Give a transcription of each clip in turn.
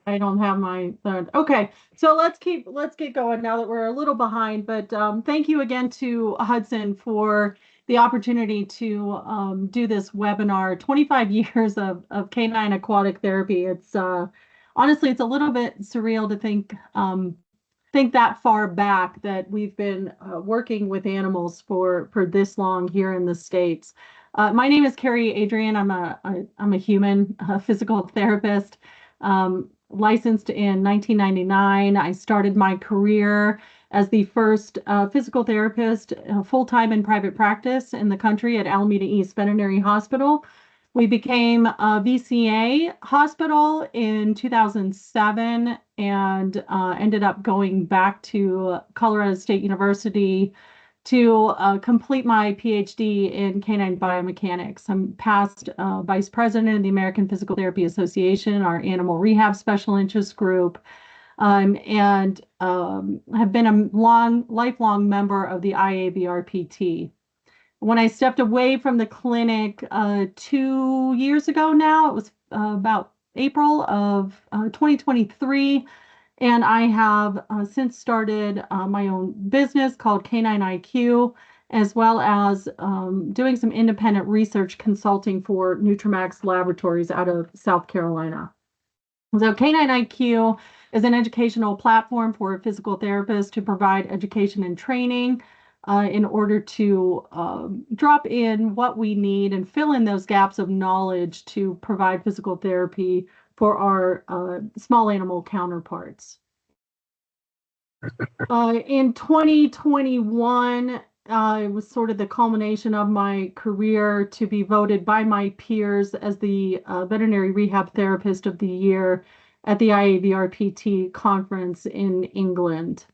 I don't have my third. Okay, so let's get going now that we're a little behind. But thank you again to Hudson for the opportunity to do this webinar. 25 years of canine aquatic therapy. It's honestly it's a little bit surreal to think that far back that we've been working with animals for this long here in the States. My name is Carrie Adrian. I'm a human physical therapist, licensed in 1999. I started my career as the first physical therapist full-time in private practice in the country at Alameda East Veterinary Hospital. We became a VCA hospital in 2007 and ended up going back to Colorado State University to complete my PhD in canine biomechanics. I'm past vice president of the American Physical Therapy Association, our animal rehab special interest group, and have been a lifelong member of the IABRPT. When I stepped away from the clinic 2 years ago now, it was about April of 2023, and I have since started my own business called CanineIQ, as well as doing some independent research consulting for Nutramax Laboratories out of South Carolina. So CanineIQ is an educational platform for physical therapists to provide education and training in order to drop in what we need and fill in those gaps of knowledge to provide physical therapy for our small animal counterparts. In 2021, it was sort of the culmination of my career to be voted by my peers as the Veterinary Rehab Therapist of the Year at the IAVRPT conference in England.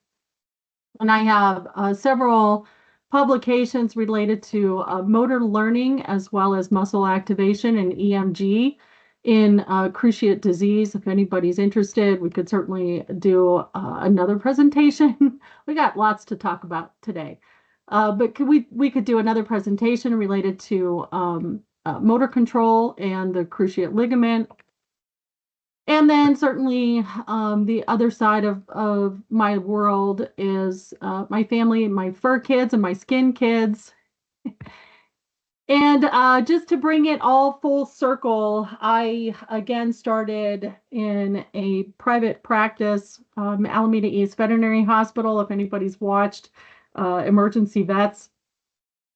And I have several publications related to motor learning as well as muscle activation and EMG in cruciate disease. If anybody's interested, we could certainly do another presentation. We got lots to talk about today. But we could do another presentation related to motor control and the cruciate ligament. And then certainly the other side of my world is my family, my fur kids and my skin kids. And just to bring it all full circle, I again started in a private practice, Alameda East Veterinary Hospital, if anybody's watched Emergency Vets.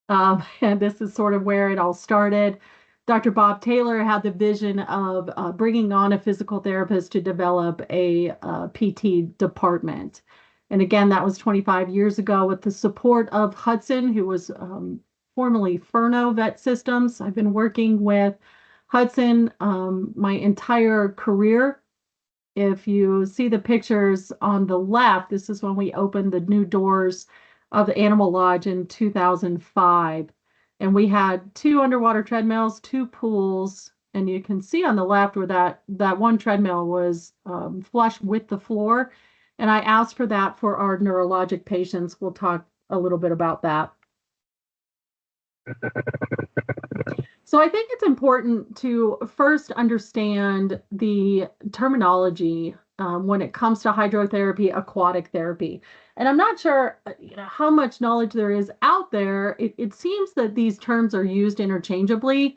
And this is sort of where it all started. Dr. Bob Taylor had the vision of bringing on a physical therapist to develop a PT department. And again, that was 25 years ago with the support of Hudson, who was formerly Furno Vet Systems. I've been working with Hudson my entire career. If you see the pictures on the left, this is when we opened the new doors of the Animal Lodge in 2005. And we had 2 underwater treadmills, 2 pools, and you can see on the left where that one treadmill was flush with the floor. And I asked for that for our neurologic patients. We'll talk a little bit about that. So I think it's important to first understand the terminology when it comes to hydrotherapy, aquatic therapy. And I'm not sure how much knowledge there is out there. It seems that these terms are used interchangeably,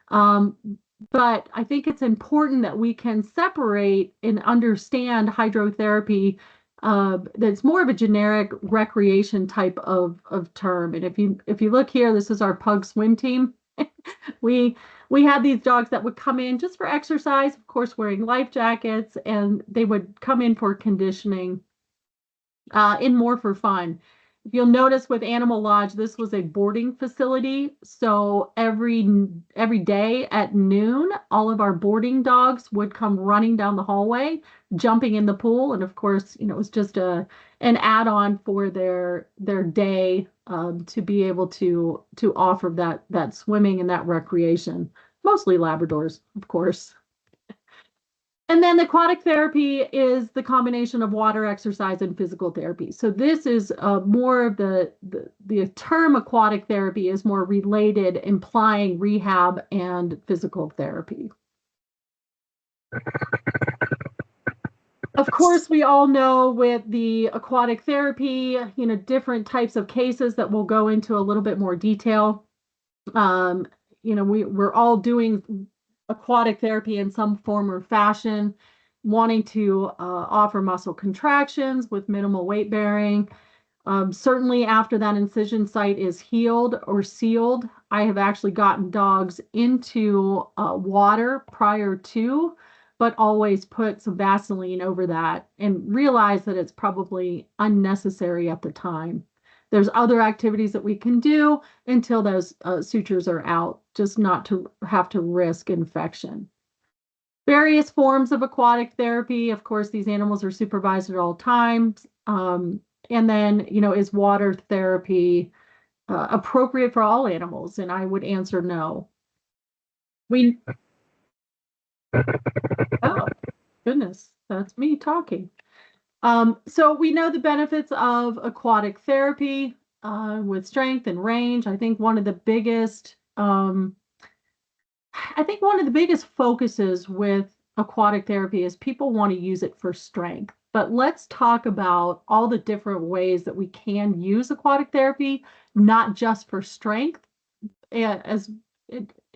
but I think it's important that we can separate and understand hydrotherapy that's more of a generic recreation type of term. And if you look here, this is our pug swim team. We had these dogs that would come in just for exercise, of course, wearing life jackets, and they would come in for conditioning, in more for fun. If you'll notice with Animal Lodge, this was a boarding facility. So every day at noon, all of our boarding dogs would come running down the hallway, jumping in the pool. And of course, it was just an add-on for their day to be able to offer that swimming and that recreation. Mostly Labradors, of course. And then aquatic therapy is the combination of water, exercise, and physical therapy. So this is more of the term aquatic therapy is more related, implying rehab and physical therapy. Of course, we all know with the aquatic therapy, different types of cases that we'll go into a little bit more detail. Um, we're all doing aquatic therapy in some form or fashion, wanting to offer muscle contractions with minimal weight bearing. Certainly, after that incision site is healed or sealed, I have actually gotten dogs into water prior to, but always put some Vaseline over that and realize that it's probably unnecessary at the time. There's other activities that we can do until those sutures are out, just not to have to risk infection. Various forms of aquatic therapy. Of course, these animals are supervised at all times. And then, is water therapy appropriate for all animals? And I would answer no. We, oh, goodness, that's me talking. So we know the benefits of aquatic therapy with strength and range. I think one of the biggest focuses with aquatic therapy is people want to use it for strength. But let's talk about all the different ways that we can use aquatic therapy, not just for strength, as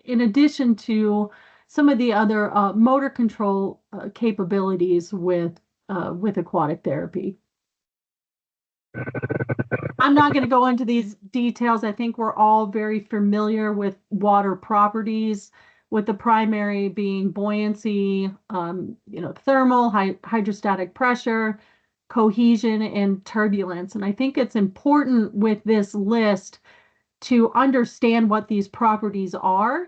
in addition to some of the other motor control capabilities with aquatic therapy. I'm not going to go into these details. I think we're all very familiar with water properties, with the primary being buoyancy, thermal, hydrostatic pressure, cohesion, and turbulence. And I think it's important with this list to understand what these properties are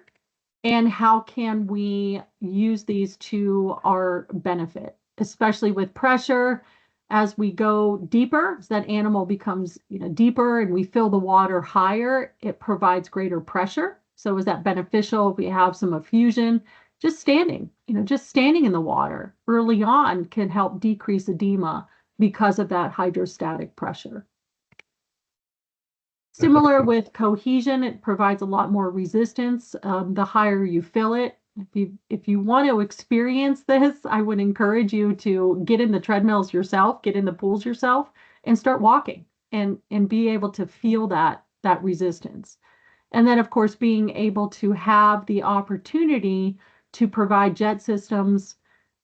and how can we use these to our benefit, especially with pressure. As we go deeper, as that animal becomes deeper and we fill the water higher, it provides greater pressure. So is that beneficial if we have some effusion? Just standing in the water early on can help decrease edema because of that hydrostatic pressure. Similar with cohesion, it provides a lot more resistance the higher you fill it. If you want to experience this, I would encourage you to get in the treadmills yourself, get in the pools yourself, and start walking and be able to feel that resistance. And then, of course, being able to have the opportunity to provide jet systems.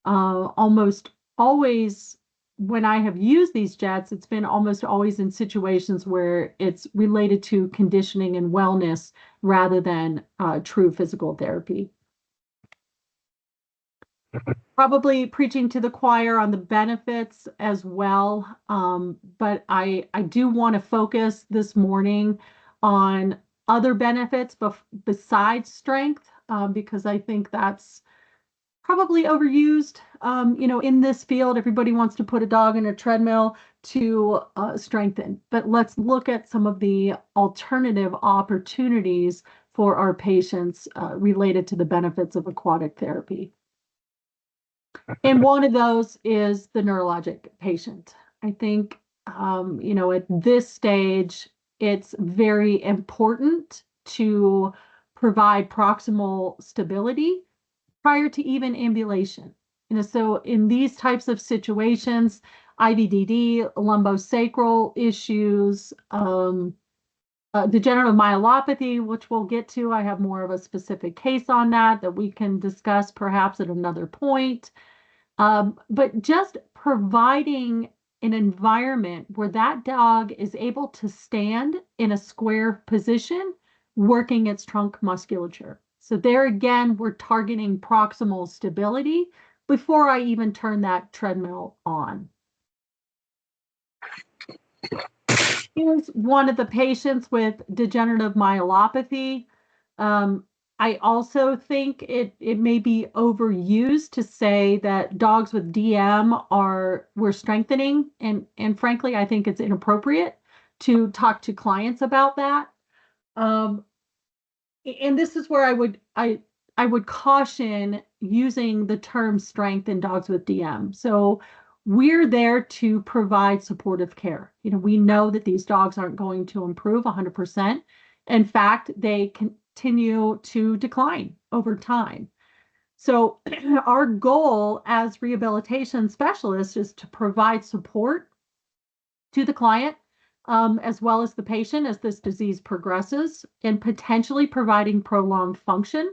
Almost always, when I have used these jets, it's been almost always in situations where it's related to conditioning and wellness rather than true physical therapy. Probably preaching to the choir on the benefits as well. But I do want to focus this morning on other benefits besides strength, because I think that's probably overused. In this field, everybody wants to put a dog in a treadmill to strengthen. But let's look at some of the alternative opportunities for our patients related to the benefits of aquatic therapy. And one of those is the neurologic patient. I think, at this stage, it's very important to provide proximal stability prior to even ambulation. So in these types of situations, IVDD, lumbosacral issues, degenerative myelopathy, which we'll get to. I have more of a specific case on that we can discuss perhaps at another point. But just providing an environment where that dog is able to stand in a square position, working its trunk musculature. So there again, we're targeting proximal stability before I even turn that treadmill on. Here's one of the patients with degenerative myelopathy. I also think it may be overused to say that dogs with DM we're strengthening, and frankly, I think it's inappropriate to talk to clients about that. And this is where I would caution using the term strength in dogs with DM. So we're there to provide supportive care. We know that these dogs aren't going to improve 100%. In fact, they continue to decline over time. So our goal as rehabilitation specialists is to provide support to the client, as well as the patient as this disease progresses, and potentially providing prolonged function.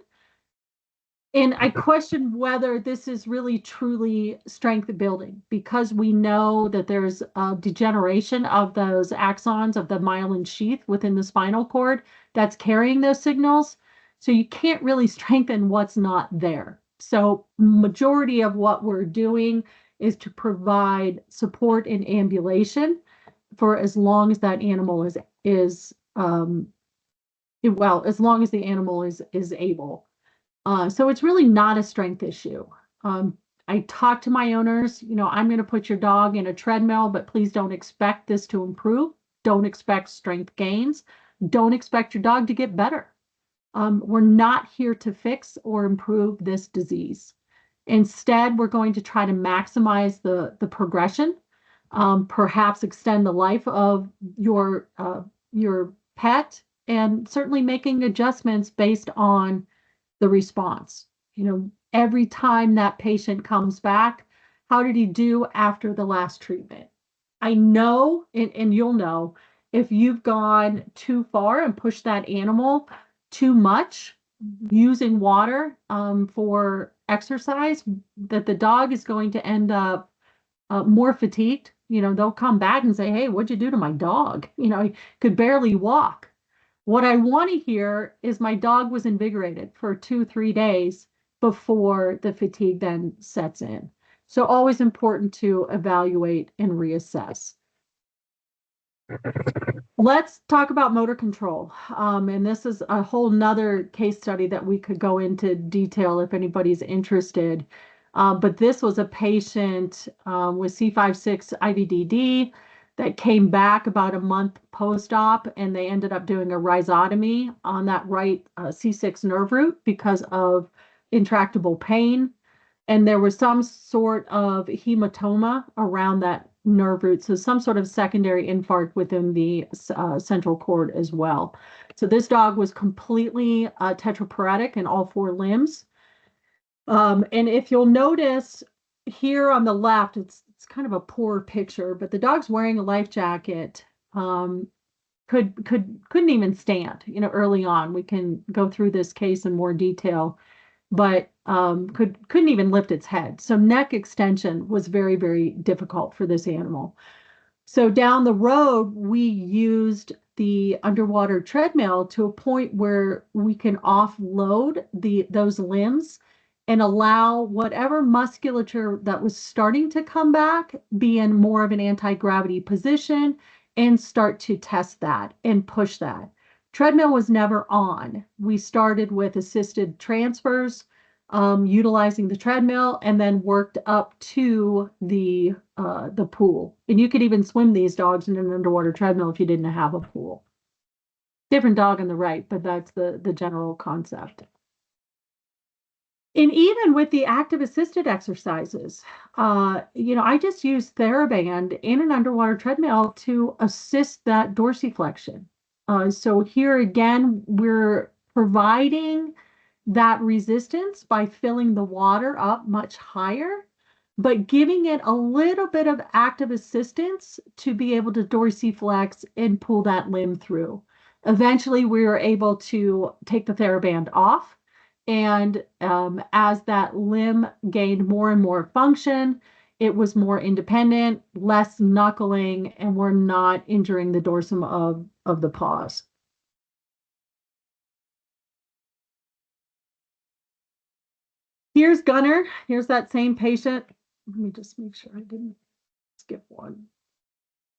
And I question whether this is really truly strength building, because we know that there's a degeneration of those axons of the myelin sheath within the spinal cord that's carrying those signals. So you can't really strengthen what's not there. So majority of what we're doing is to provide support and ambulation for as long as that animal is well, as long as the animal is able. So it's really not a strength issue. I talk to my owners, I'm going to put your dog in a treadmill, but please don't expect this to improve. Don't expect strength gains. Don't expect your dog to get better. We're not here to fix or improve this disease. Instead, we're going to try to maximize the progression, perhaps extend the life of your pet, and certainly making adjustments based on the response. Every time that patient comes back, how did he do after the last treatment? I know, and you'll know, if you've gone too far and pushed that animal too much using water for exercise, that the dog is going to end up more fatigued. They'll come back and say, hey, what'd you do to my dog? He could barely walk. What I want to hear is my dog was invigorated for 2-3 days before the fatigue then sets in. So always important to evaluate and reassess. Let's talk about motor control. And this is a whole nother case study that we could go into detail if anybody's interested. But this was a patient with C5-6 IVDD that came back about a month post-op, and they ended up doing a rhizotomy on that right C6 nerve root because of intractable pain. And there was some sort of hematoma around that nerve root, so some sort of secondary infarct within the central cord as well. So this dog was completely tetraplegic in all 4 limbs. And if you'll notice here on the left, it's kind of a poor picture, but the dog's wearing a life jacket. Couldn't even stand, early on. We can go through this case in more detail, but couldn't even lift its head. So neck extension was very, very difficult for this animal. So down the road, we used the underwater treadmill to a point where we can offload those limbs and allow whatever musculature that was starting to come back be in more of an anti-gravity position and start to test that and push that. Treadmill was never on. We started with assisted transfers, utilizing the treadmill, and then worked up to the pool. And you could even swim these dogs in an underwater treadmill if you didn't have a pool. Different dog on the right, but that's the general concept. And even with the active assisted exercises, I just use TheraBand in an underwater treadmill to assist that dorsiflexion. So here again, we're providing that resistance by filling the water up much higher, but giving it a little bit of active assistance to be able to dorsiflex and pull that limb through. Eventually, we were able to take the TheraBand off. And as that limb gained more and more function, it was more independent, less knuckling, and we're not injuring the dorsum of the paws. Here's Gunner. Here's that same patient. Let me just make sure I didn't skip one.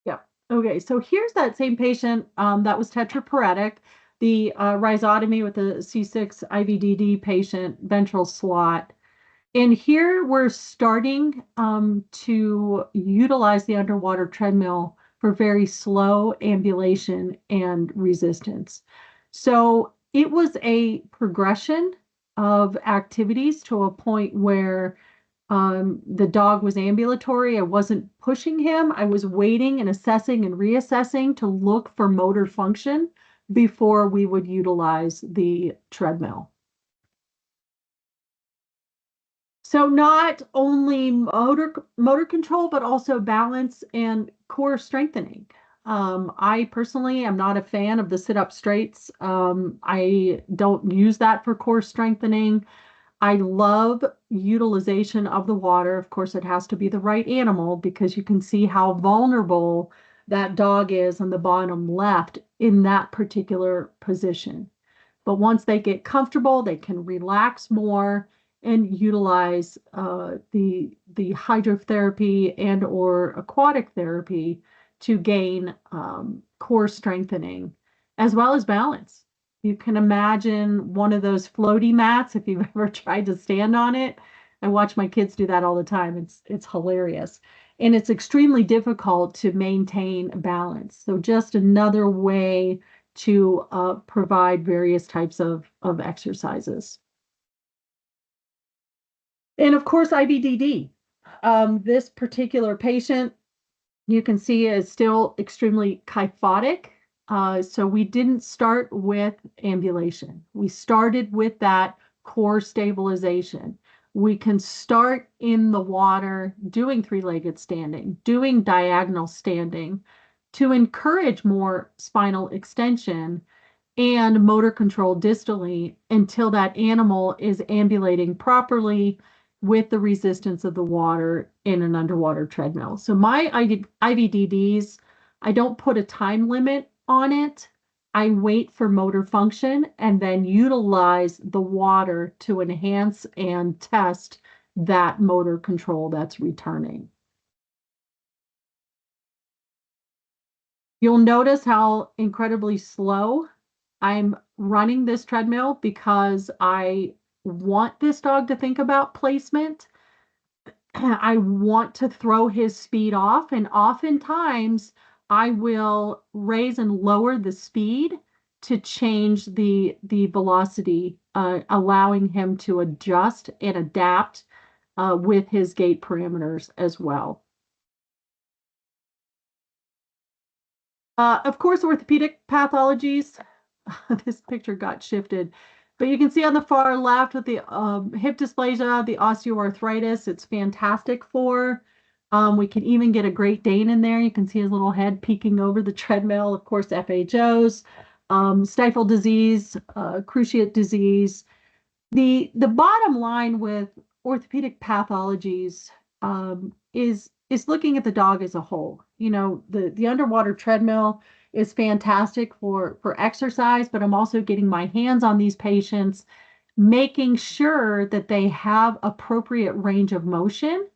Yeah. Okay. So here's that same patient that was tetraplegic. The rhizotomy with the C6 IVDD patient, ventral slot. And here we're starting to utilize the underwater treadmill for very slow ambulation and resistance. So it was a progression of activities to a point where the dog was ambulatory. I wasn't pushing him. I was waiting and assessing and reassessing to look for motor function before we would utilize the treadmill. So not only motor control, but also balance and core strengthening. I personally am not a fan of the sit-up straights. I don't use that for core strengthening. I love utilization of the water. Of course, it has to be the right animal because you can see how vulnerable that dog is on the bottom left in that particular position. But once they get comfortable, they can relax more and utilize the hydrotherapy and or aquatic therapy to gain core strengthening as well as balance. You can imagine one of those floaty mats if you've ever tried to stand on it. I watch my kids do that all the time. It's hilarious. And it's extremely difficult to maintain balance. So just another way to provide various types of exercises. And of course, IBDD. This particular patient, you can see, is still extremely kyphotic. So we didn't start with ambulation. We started with that core stabilization. We can start in the water doing three-legged standing, doing diagonal standing to encourage more spinal extension and motor control distally until that animal is ambulating properly with the resistance of the water in an underwater treadmill. So my IVDDs, I don't put a time limit on it. I wait for motor function and then utilize the water to enhance and test that motor control that's returning. You'll notice how incredibly slow I'm running this treadmill because I want this dog to think about placement. I want to throw his speed off, and oftentimes I will raise and lower the speed to change the velocity, allowing him to adjust and adapt with his gait parameters as well. Of course, orthopedic pathologies. This picture got shifted, but you can see on the far left with the hip dysplasia, the osteoarthritis, it's fantastic for. We can even get a Great Dane in there. You can see his little head peeking over the treadmill. Of course, FHOs, stifle disease, cruciate disease. The bottom line with orthopedic pathologies is looking at the dog as a whole. You know, the underwater treadmill is fantastic for exercise, but I'm also getting my hands on these patients, making sure that they have appropriate range of motion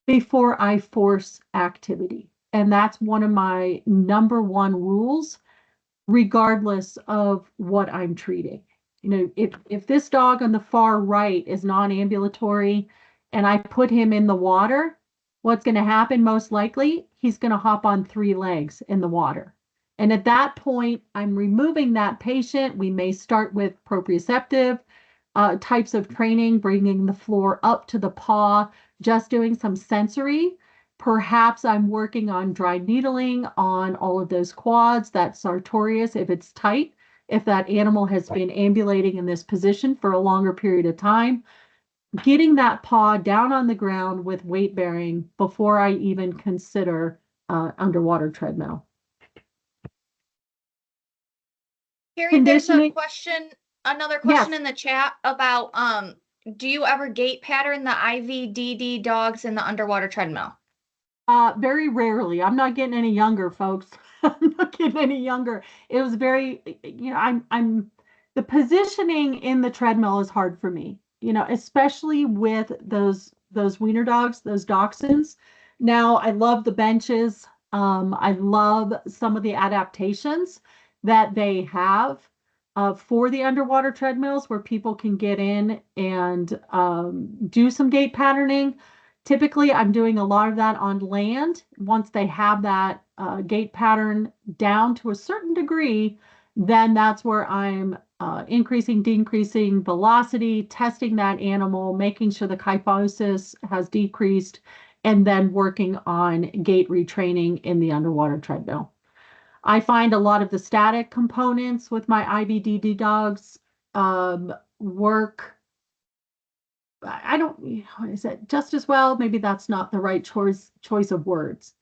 before I force activity. And that's one of my number one rules, regardless of what I'm treating. You know, if this dog on the far right is non-ambulatory and I put him in the water, what's going to happen most likely? He's going to hop on three legs in the water. And at that point, I'm removing that patient. We may start with proprioceptive types of training, bringing the floor up to the paw, just doing some sensory. Perhaps I'm working on dry needling on all of those quads, that sartorius, if it's tight, if that animal has been ambulating in this position for a longer period of time, getting that paw down on the ground with weight bearing before I even consider underwater treadmill. Carrie, there's a Conditioning. question, another question Yes. in the chat about do you ever gait pattern the IVDD dogs in the underwater treadmill? Very rarely. I'm not getting any younger, folks. I'm not getting any younger. It was very, you know, I'm the positioning in the treadmill is hard for me, you know, especially with those wiener dogs, those dachshunds. Now, I love the benches. I love some of the adaptations that they have for the underwater treadmills where people can get in and do some gait patterning. Typically, I'm doing a lot of that on land. Once they have that gait pattern down to a certain degree, then that's where I'm increasing, decreasing velocity, testing that animal, making sure the kyphosis has decreased, and then working on gait retraining in the underwater treadmill. I find a lot of the static components with my IBDD dogs work I don't, what is it, just as well, maybe that's not the right choice of words.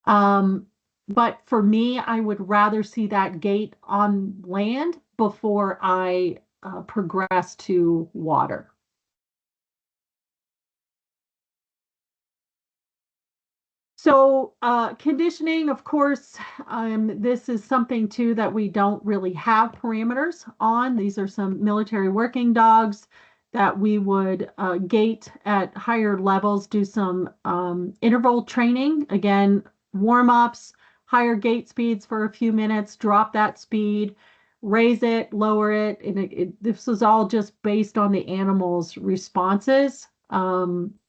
Um, but for me, I would rather see that gait on land before I progress to water. So conditioning, of course, this is something too that we don't really have parameters on. These are some military working dogs that we would gait at higher levels, do some interval training. Again, warm-ups, higher gait speeds for a few minutes, drop that speed, raise it, lower it. And this is all just based on the animal's responses.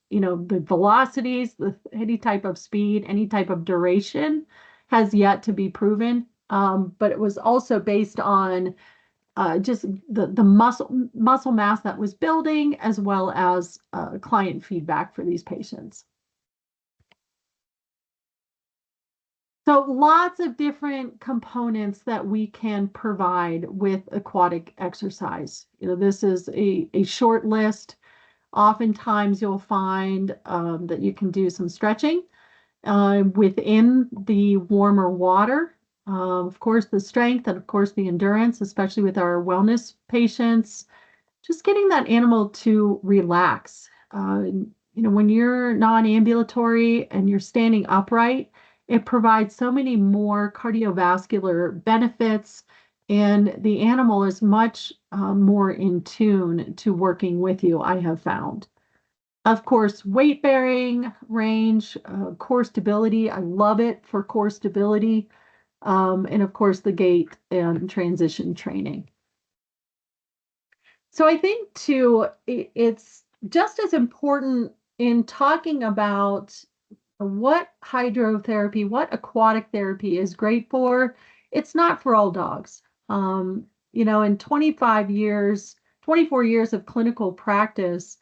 The velocities, any type of speed, any type of duration has yet to be proven. But it was also based on just the muscle mass that was building, as well as client feedback for these patients. So lots of different components that we can provide with aquatic exercise. This is a short list. Oftentimes you'll find that you can do some stretching within the warmer water. Of course, the strength and of course the endurance, especially with our wellness patients, just getting that animal to relax. When you're non-ambulatory and you're standing upright, it provides so many more cardiovascular benefits, and the animal is much more in tune to working with you, I have found. Of course, weight bearing, range, core stability. I love it for core stability. And of course, the gait and transition training. So I think too, it's just as important in talking about what hydrotherapy, what aquatic therapy is great for. It's not for all dogs. In 25 years, 24 years of clinical practice,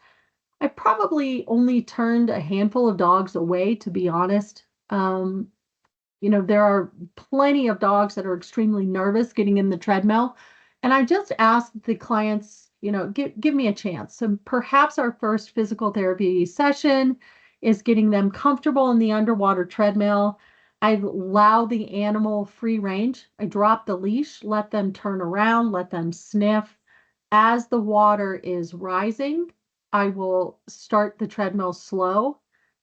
I probably only turned a handful of dogs away, to be honest. There are plenty of dogs that are extremely nervous getting in the treadmill. And I just ask the clients, give me a chance. So perhaps our first physical therapy session is getting them comfortable in the underwater treadmill. I allow the animal free range. I drop the leash, let them turn around, let them sniff. As the water is rising, I will start the treadmill slow,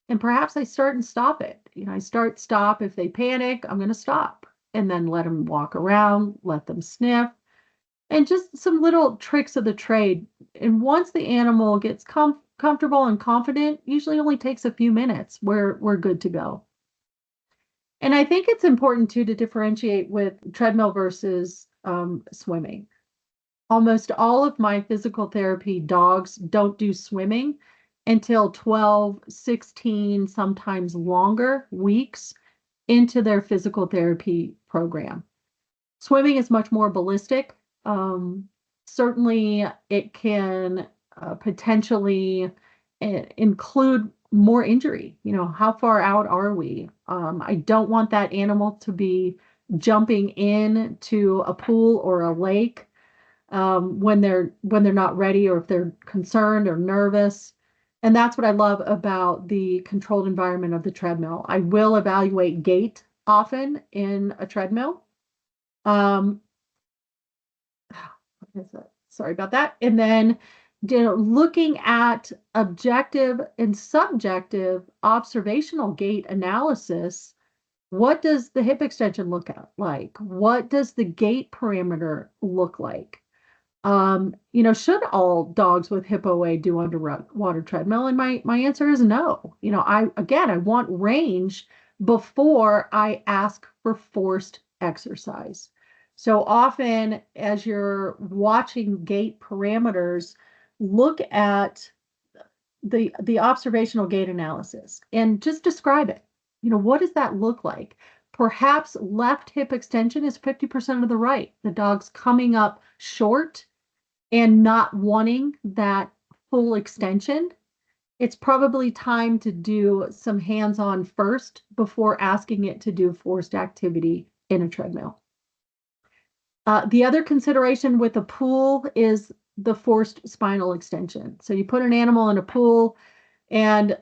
and perhaps I start and stop it. I start, stop. If they panic, I'm going to stop and then let them walk around, let them sniff, and just some little tricks of the trade. And once the animal gets comfortable and confident, usually only takes a few minutes. We're good to go. And I think it's important too to differentiate with treadmill versus swimming. Almost all of my physical therapy dogs don't do swimming until 12, 16, sometimes longer weeks into their physical therapy program. Swimming is much more ballistic. Certainly, it can potentially include more injury. How far out are we? I don't want that animal to be jumping into a pool or a lake when they're not ready, or if they're concerned or nervous. And that's what I love about the controlled environment of the treadmill. I will evaluate gait often in a treadmill. What is it? Sorry about that. And then looking at objective and subjective observational gait analysis. What does the hip extension look like? What does the gait parameter look like? Should all dogs with hip OA do underwater treadmill? And my answer is no. I want range before I ask for forced exercise. So often, as you're watching gait parameters, look at the observational gait analysis and just describe it. What does that look like? Perhaps left hip extension is 50% of the right. The dog's coming up short and not wanting that full extension. It's probably time to do some hands-on first before asking it to do forced activity in a treadmill. The other consideration with a pool is the forced spinal extension. So you put an animal in a pool, and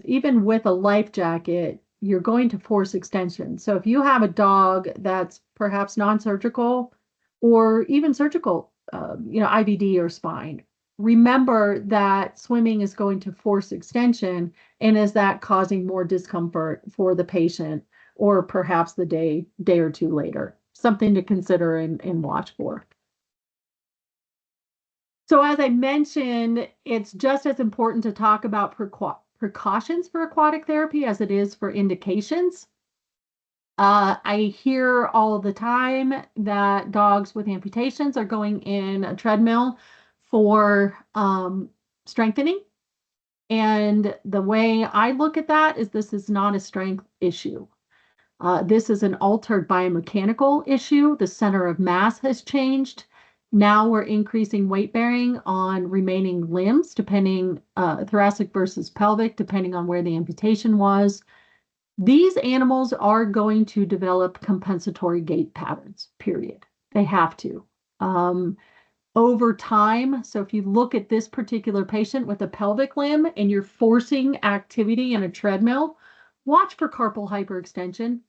even with a life jacket, you're going to force extension. So if you have a dog that's perhaps non-surgical or even surgical, IVD or spine, remember that swimming is going to force extension, and is that causing more discomfort for the patient or perhaps the day or two later? Something to consider and watch for. So as I mentioned, it's just as important to talk about precautions for aquatic therapy as it is for indications. I hear all the time that dogs with amputations are going in a treadmill for strengthening. And the way I look at that is this is not a strength issue. This is an altered biomechanical issue. The center of mass has changed. Now we're increasing weight bearing on remaining limbs, depending thoracic versus pelvic, depending on where the amputation was. These animals are going to develop compensatory gait patterns, period. They have to. Over time, so if you look at this particular patient with a pelvic limb and you're forcing activity in a treadmill, watch for carpal hyperextension.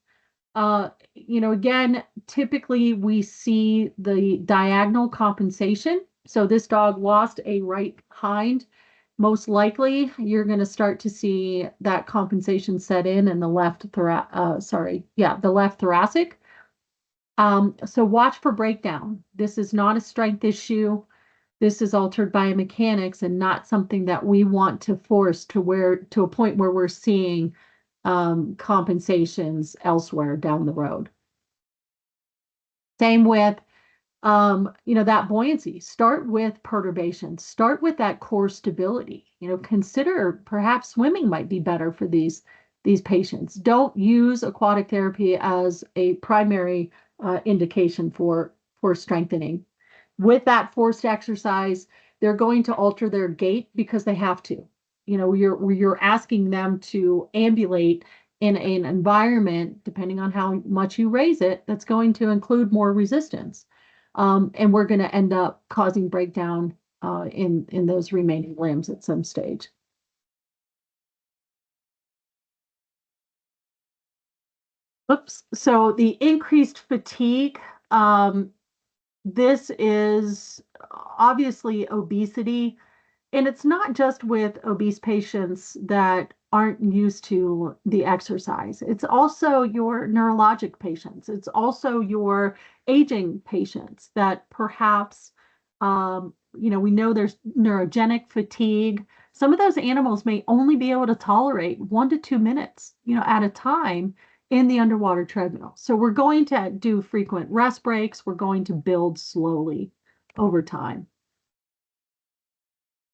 Again, typically we see the diagonal compensation. So this dog lost a right hind. Most likely, you're going to start to see that compensation set in the left the left thoracic. So watch for breakdown. This is not a strength issue. This is altered biomechanics and not something that we want to force to a point where we're seeing compensations elsewhere down the road. Same with, that buoyancy. Start with perturbation. Start with that core stability. Consider perhaps swimming might be better for these patients. Don't use aquatic therapy as a primary indication for strengthening. With that forced exercise, they're going to alter their gait because they have to. You're asking them to ambulate in an environment, depending on how much you raise it, that's going to include more resistance. And we're going to end up causing breakdown in those remaining limbs at some stage. Oops. So the increased fatigue, this is obviously obesity. And it's not just with obese patients that aren't used to the exercise. It's also your neurologic patients. It's also your aging patients that perhaps, we know there's neurogenic fatigue. Some of those animals may only be able to tolerate 1 to 2 minutes, at a time in the underwater treadmill. So we're going to do frequent rest breaks. We're going to build slowly over time.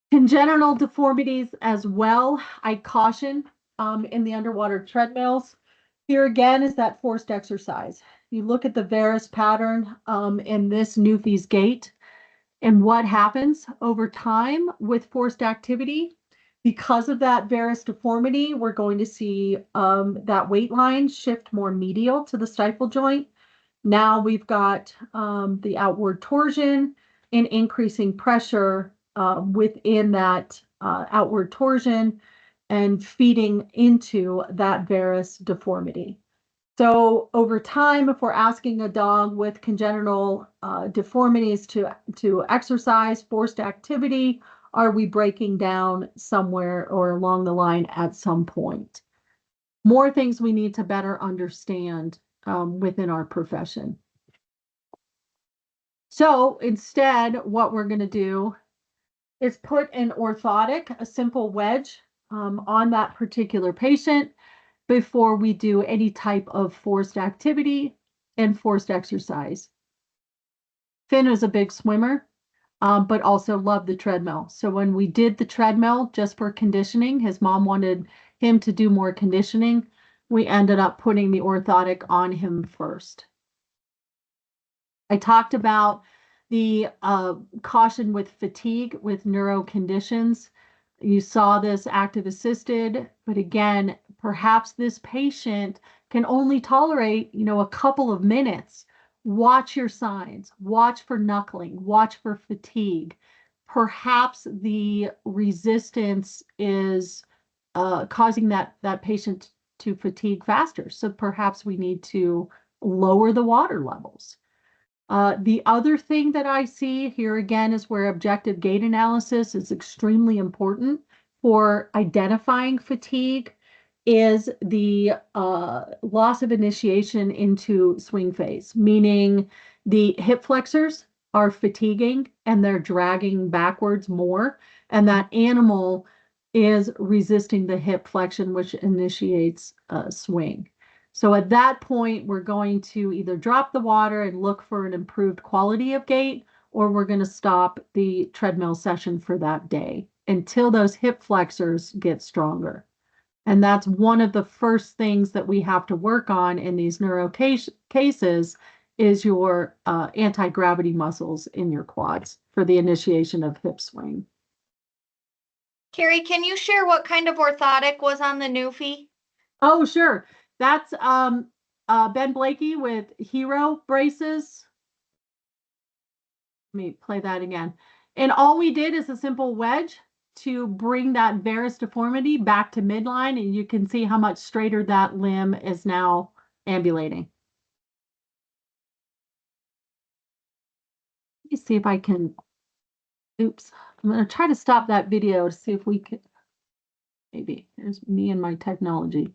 Congenital deformities as well, I caution in the underwater treadmills. Here again is that forced exercise. You look at the varus pattern in this Newfie's gait, and what happens over time with forced activity. Because of that varus deformity, we're going to see that weight line shift more medial to the stifle joint. Now we've got the outward torsion and increasing pressure within that outward torsion and feeding into that varus deformity. So over time, if we're asking a dog with congenital deformities to exercise forced activity, are we breaking down somewhere or along the line at some point? More things we need to better understand within our profession. So instead, what we're going to do is put an orthotic, a simple wedge, on that particular patient before we do any type of forced activity and forced exercise. Finn is a big swimmer, but also loved the treadmill. So when we did the treadmill just for conditioning, his mom wanted him to do more conditioning. We ended up putting the orthotic on him first. I talked about the caution with fatigue with neuro conditions. You saw this active assisted, but again, perhaps this patient can only tolerate, a couple of minutes watch your signs, watch for knuckling, watch for fatigue. Perhaps the resistance is causing that patient to fatigue faster. So perhaps we need to lower the water levels. The other thing that I see here again is where objective gait analysis is extremely important for identifying fatigue is the loss of initiation into swing phase, meaning the hip flexors are fatiguing and they're dragging backwards more, and that animal is resisting the hip flexion, which initiates a swing. So at that point, we're going to either drop the water and look for an improved quality of gait, or we're going to stop the treadmill session for that day until those hip flexors get stronger. And that's one of the first things that we have to work on in these neuro cases is your anti-gravity muscles in your quads for the initiation of hip swing. Carrie, can you share what kind of orthotic was on the Newfie? Oh, sure. That's Ben Blakey with Hero braces. Let me play that again. And all we did is a simple wedge to bring that varus deformity back to midline, and you can see how much straighter that limb is now ambulating. Let me see if I can, oops, I'm going to try to stop that video to see if we can, maybe, there's me and my technology.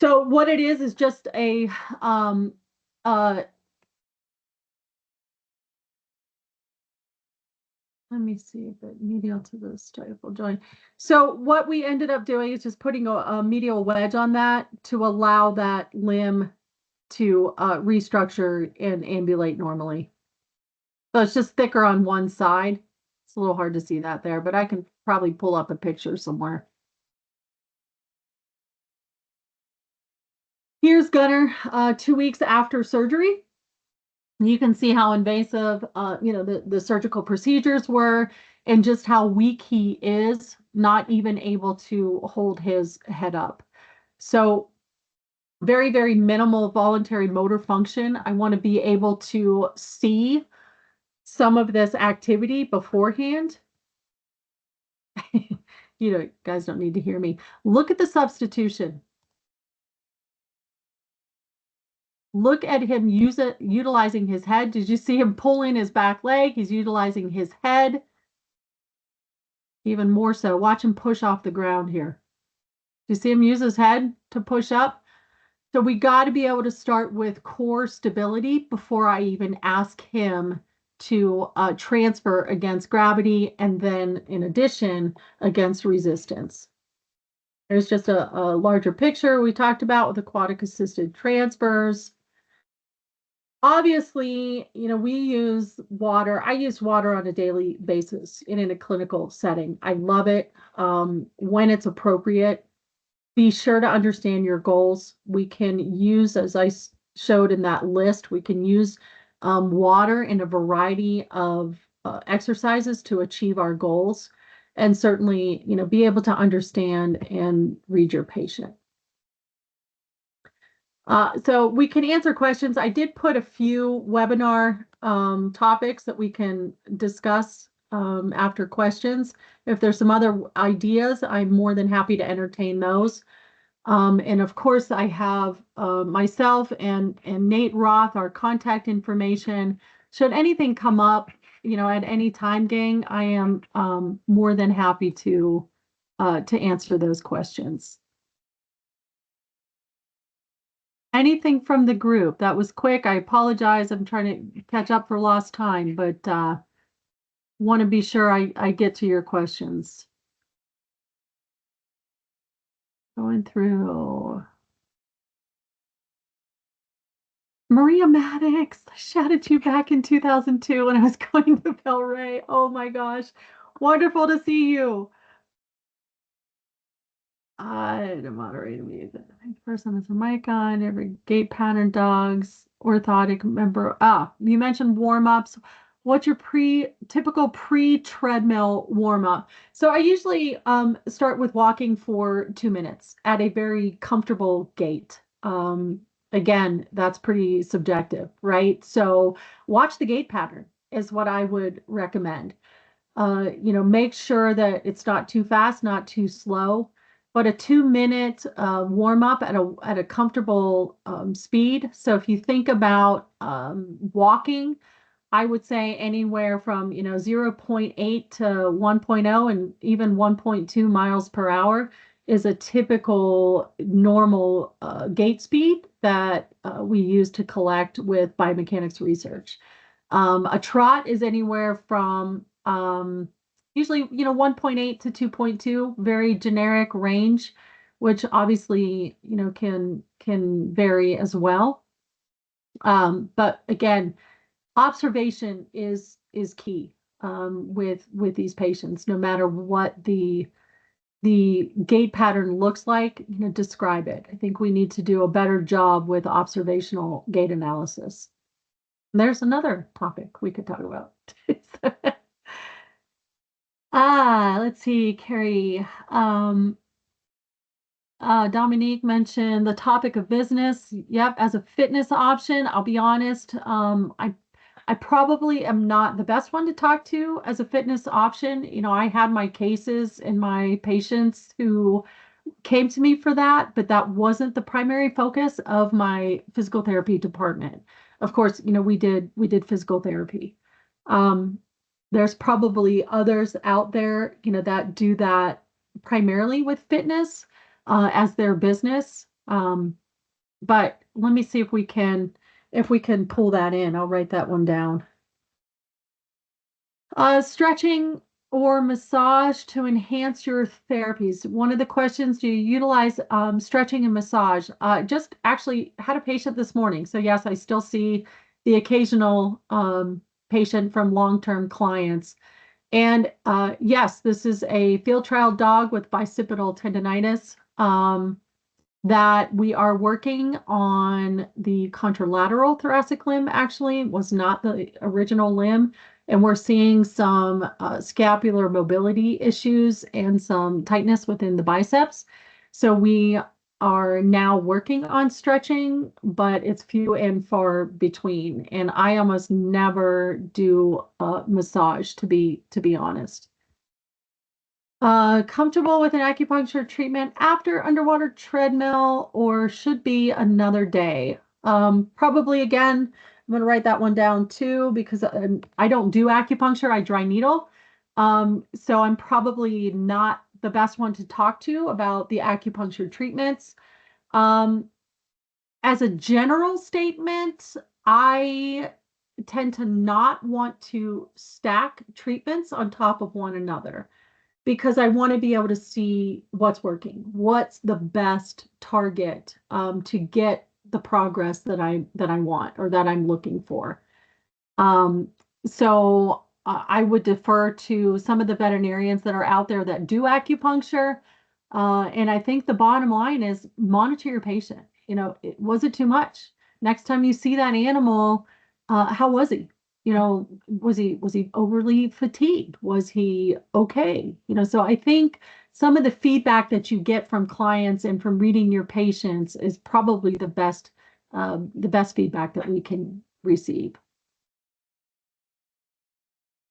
So what it is just a, let me see if it medial to the stifle joint. So what we ended up doing is just putting a medial wedge on that to allow that limb to restructure and ambulate normally. So it's just thicker on one side. It's a little hard to see that there, but I can probably pull up a picture somewhere. Here's Gunner 2 weeks after surgery. You can see how invasive, the surgical procedures were and just how weak he is, not even able to hold his head up. So very, very minimal voluntary motor function. I want to be able to see some of this activity beforehand. Guys don't need to hear me. Look at the substitution. Look at him utilizing his head. Did you see him pulling his back leg? He's utilizing his head. Even more so. Watch him push off the ground here. Do you see him use his head to push up? So we got to be able to start with core stability before I even ask him to transfer against gravity and then, in addition, against resistance. There's just a larger picture we talked about with aquatic assisted transfers. Obviously, we use water. I use water on a daily basis in a clinical setting. I love it when it's appropriate. Be sure to understand your goals. We can use, as I showed in that list, we can use water in a variety of exercises to achieve our goals, and certainly, be able to understand and read your patient. So we can answer questions. I did put a few webinar topics that we can discuss after questions. If there's some other ideas, I'm more than happy to entertain those. And of course, I have myself and Nate Roth, our contact information. Should anything come up, at any time, gang, I am more than happy to answer those questions. Anything from the group? That was quick. I apologize. I'm trying to catch up for lost time, but want to be sure I get to your questions. Going through. Maria Maddox, I shouted you back in 2002 when I was going to Bel-Ray. Oh my gosh. Wonderful to see you. The moderator music. Person has a mic on, every gait pattern dogs, orthotic member. You mentioned warm-ups. What's your typical pre-treadmill warm-up? So I usually start with walking for 2 minutes at a very comfortable gait. again, that's pretty subjective, right? So watch the gait pattern is what I would recommend. Make sure that it's not too fast, not too slow, but a 2 minute warm up at a comfortable speed. So if you think about walking, I would say anywhere from 0.8 to 1.0 and even 1.2 miles per hour is a typical normal gait speed that we use to collect with biomechanics research. A trot is anywhere from usually 1.8 to 2.2, very generic range, which obviously can vary as well. But again, observation is key with these patients, no matter what the gait pattern looks like, describe it. I think we need to do a better job with observational gait analysis. There's another topic we could talk about. Let's see, Carrie. Dominique mentioned the topic of business. Yep, as a fitness option, I'll be honest, I probably am not the best one to talk to as a fitness option. I had my cases and my patients who came to me for that, but that wasn't the primary focus of my physical therapy department. Of course, we did physical therapy. There's probably others out there, that do that primarily with fitness as their business. But let me see if we can pull that in. I'll write that one down. Stretching or massage to enhance your therapies. One of the questions, do you utilize stretching and massage? Just actually had a patient this morning. So yes, I still see the occasional patient from long-term clients. And yes, this is a field trial dog with bicipital tendonitis. That we are working on the contralateral thoracic limb, actually was not the original limb. And we're seeing some scapular mobility issues and some tightness within the biceps. So we are now working on stretching, but it's few and far between. And I almost never do a massage, to be honest. Comfortable with an acupuncture treatment after underwater treadmill or should be another day? Probably again, I'm going to write that one down too because I don't do acupuncture, I dry needle. So I'm probably not the best one to talk to about the acupuncture treatments. As a general statement, I tend to not want to stack treatments on top of one another, because I want to be able to see what's working, what's the best target to get the progress that I want or that I'm looking for. So I would defer to some of the veterinarians that are out there that do acupuncture. And I think the bottom line is monitor your patient. Was it too much? Next time you see that animal, how was he? Was he overly fatigued? Was he okay? So I think some of the feedback that you get from clients and from reading your patients is probably the best feedback that we can receive.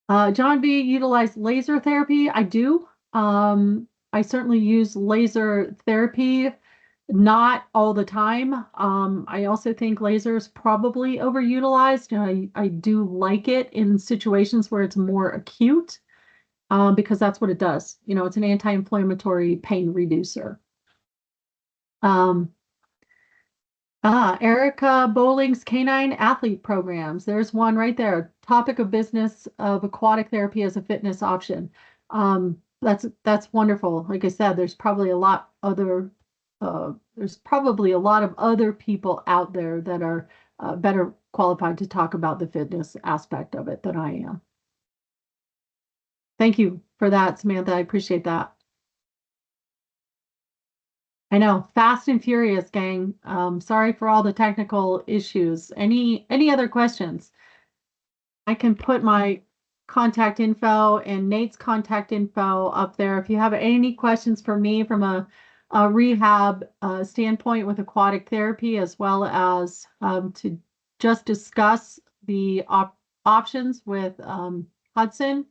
John B. utilized laser therapy. I do. I certainly use laser therapy. Not all the time. I also think laser is probably overutilized. I do like it in situations where it's more acute because that's what it does. It's an anti-inflammatory pain reducer. Erica Bowling's canine athlete programs. There's one right there. Topic of business of aquatic therapy as a fitness option. That's wonderful. Like I said, there's probably a lot of other people out there that are better qualified to talk about the fitness aspect of it than I am. Thank you for that, Samantha. I appreciate that. I know, fast and furious, gang. Sorry for all the technical issues. Any other questions? I can put my contact info and Nate's contact info up there. If you have any questions for me from a rehab standpoint with aquatic therapy, as well as to just discuss the options with Hudson.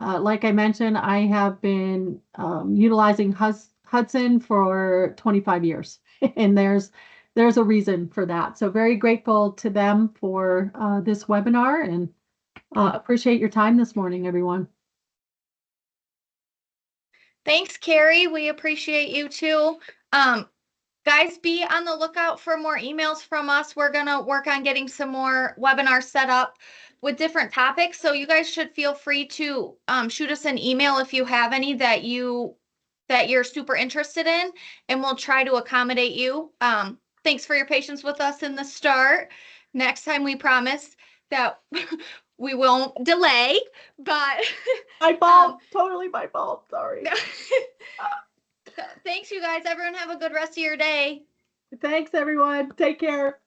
Like I mentioned, I have been utilizing Hudson for 25 years, and there's a reason for that. So very grateful to them for this webinar, and appreciate your time this morning, everyone. Thanks, Carrie. We appreciate you too. Guys, be on the lookout for more emails from us. We're going to work on getting some more webinars set up with different topics. So you guys should feel free to shoot us an email if you have any that you're super interested in, and we'll try to accommodate you. Thanks for your patience with us in the start. Next time we promise that we won't delay, but My fault. Totally my fault. Sorry. Thanks, you guys. Everyone have a good rest of your day. Thanks, everyone. Take care.